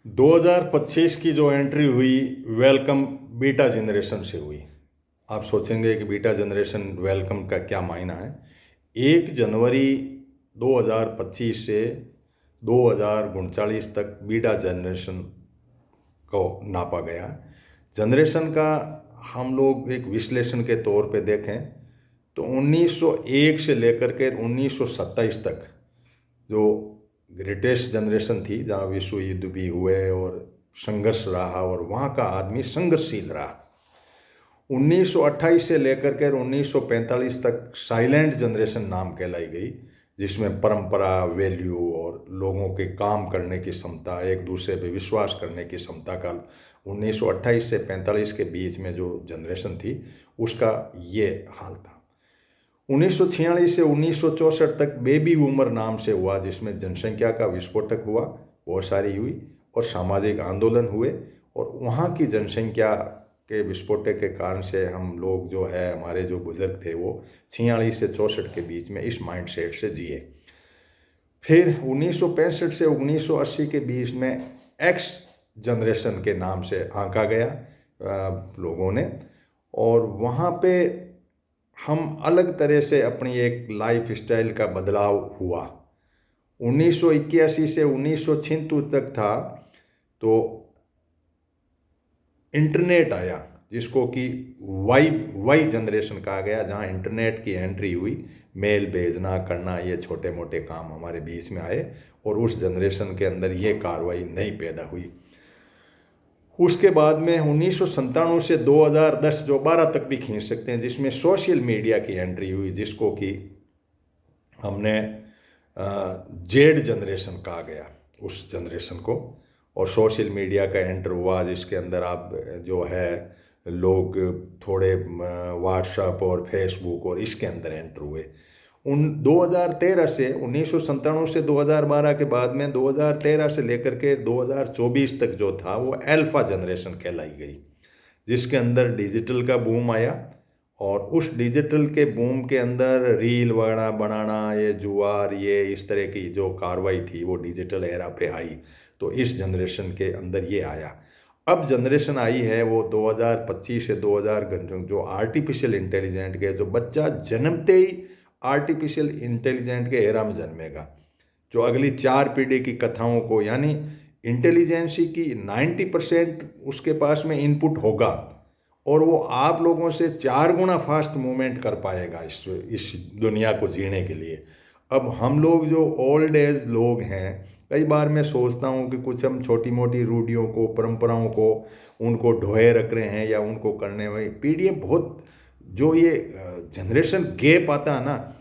2025 की जो एंट्री हुई वेलकम बीटा जनरेशन से हुई। आप सोचेंगे कि बीटा जनरेशन वेलकम का क्या मायना है। 1 जनवरी 2025 से 2039 तक बीटा जनरेशन को नापा गया। जनरेशन का हम लोग एक विश्लेषण के तौर पे देखें तो 1901 से लेकर के 1927 तक जो ग्रेटेस्ट जनरेशन थी, जहाँ विश्व युद्ध भी हुए और संघर्ष रहा और वहाँ का आदमी संघर्षशील रहा। 1928 से लेकर के 1945 तक साइलेंट जनरेशन नाम कहलाई गई, जिसमें परंपरा, वैल्यू और लोगों के काम करने की क्षमता, एक दूसरे पे विश्वास करने की क्षमता का 1928 से 45 के बीच में जो जनरेशन थी उसका ये हाल था। 1946 से 1964 तक बेबी बूमर नाम से हुआ, जिसमें जनसंख्या का विस्फोटक हुआ, बहुत सारी हुई और सामाजिक आंदोलन हुए और वहाँ की जनसंख्या के विस्फोटक के कारण से हम लोग जो है, हमारे जो बुजुर्ग थे वो 46 से 64 के बीच में इस माइंड सेट से जिए। फिर 1965 से 1980 के बीच में एक्स जनरेशन के नाम से आंका गया लोगों ने, और वहाँ पे हम अलग तरह से अपनी एक लाइफ स्टाइल का बदलाव हुआ। 1981 से 1976 तक था तो इंटरनेट आया, जिसको कि वाई जनरेशन कहा गया, जहाँ इंटरनेट की एंट्री हुई, मेल भेजना करना, ये छोटे मोटे काम हमारे बीच में आए और उस जनरेशन के अंदर ये कार्रवाई नहीं पैदा हुई। उसके बाद में 1997 से 2010 जो 12 तक भी खींच सकते हैं, जिसमें सोशल मीडिया की एंट्री हुई, जिसको कि हमने जेड जनरेशन कहा गया उस जनरेशन को। और सोशल मीडिया का एंटर हुआ, जिसके अंदर आप जो है लोग थोड़े व्हाट्सएप और फेसबुक और इसके अंदर एंटर हुए। 2013 से 1997 से 2012 के बाद में 2013 से लेकर के 2024 तक जो था वो अल्फा जनरेशन कहलाई गई, जिसके अंदर डिजिटल का बूम आया और उस डिजिटल के बूम के अंदर रील वगैरह बनाना, ये जुआर, ये इस तरह की जो कार्रवाई थी वो डिजिटल एरा पे आई। तो इस जनरेशन के अंदर ये आया। अब जनरेशन आई है वो 2025 से 2000 जो आर्टिफिशियल इंटेलिजेंट के, जो बच्चा जन्मते ही आर्टिफिशियल इंटेलिजेंट के एरा में जन्मेगा, जो अगली 4 पीढ़ी की कथाओं को, यानी इंटेलिजेंसी की 90% उसके पास में इनपुट होगा और वो आप लोगों से 4 गुना फास्ट मूवमेंट कर पाएगा इस दुनिया को जीने के लिए। अब हम लोग जो ओल्ड एज लोग हैं, कई बार मैं सोचता हूँ कि कुछ हम छोटी मोटी रूढ़ियों को, परंपराओं को, उनको ढोए रख रहे हैं या उनको करने में पीढ़ियाँ बहुत, जो ये जनरेशन गैप आता है ना,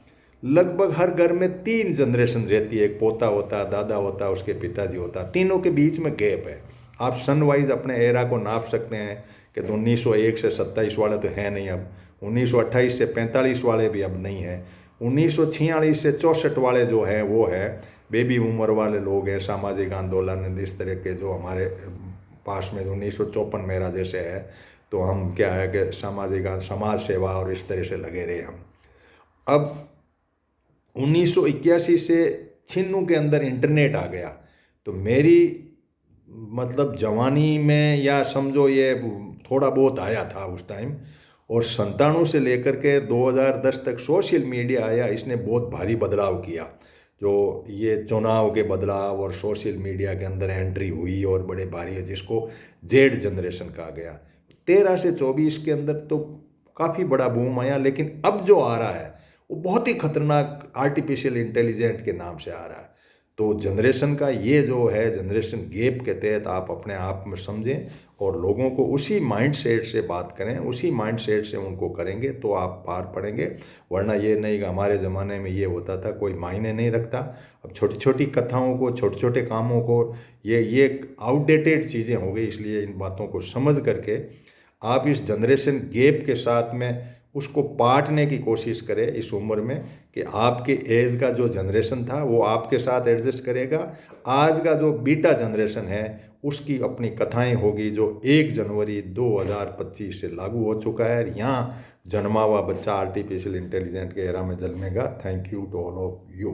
लगभग हर घर में 3 जनरेशन रहती है। एक पोता होता है, दादा होता है, उसके पिताजी होता है, तीनों के बीच में गैप है। आप सन वाइज अपने एरा को नाप सकते हैं कि 1901 से 27 वाले तो हैं नहीं, अब 1928 से 45 वाले भी अब नहीं हैं, 1946 से 64 वाले जो हैं वो है बेबी बूमर वाले लोग हैं, सामाजिक आंदोलन इस तरह के जो हमारे पास में 1954 मेरा जैसे है, तो हम क्या है कि समाज सेवा और इस तरह से लगे रहे हम। अब 1981 से 96 के अंदर इंटरनेट आ गया, तो मेरी मतलब जवानी में, या समझो ये थोड़ा बहुत आया था उस टाइम, और 97 से लेकर के 2010 तक सोशल मीडिया आया। इसने बहुत भारी बदलाव किया, जो ये चुनाव के बदलाव और सोशल मीडिया के अंदर एंट्री हुई और बड़े भारी है, जिसको जेड जनरेशन कहा गया। 13 से 24 के अंदर तो काफ़ी बड़ा बूम आया, लेकिन अब जो आ रहा है वो बहुत ही खतरनाक आर्टिफिशियल इंटेलिजेंट के नाम से आ रहा है। तो जनरेशन का ये जो है जनरेशन गैप के तहत आप अपने आप में समझें और लोगों को उसी माइंड सेट से बात करें, उसी माइंड सेट से उनको करेंगे तो आप पार पड़ेंगे। वरना ये नहीं कि हमारे ज़माने में ये होता था, कोई मायने नहीं रखता। अब छोटी छोटी कथाओं को, छोटे छोटे कामों को, ये आउटडेटेड चीज़ें हो गई। इसलिए इन बातों को समझ करके आप इस जनरेशन गैप के साथ में उसको पाटने की कोशिश करें इस उम्र में, कि आपके एज का जो जनरेशन था वो आपके साथ एडजस्ट करेगा। आज का जो बीटा जनरेशन है उसकी अपनी कथाएं होगी, जो 1 जनवरी 2025 से लागू हो चुका है। यहाँ जन्मा हुआ बच्चा आर्टिफिशियल इंटेलिजेंट के एरा में जन्मेगा। Thank you to all of you.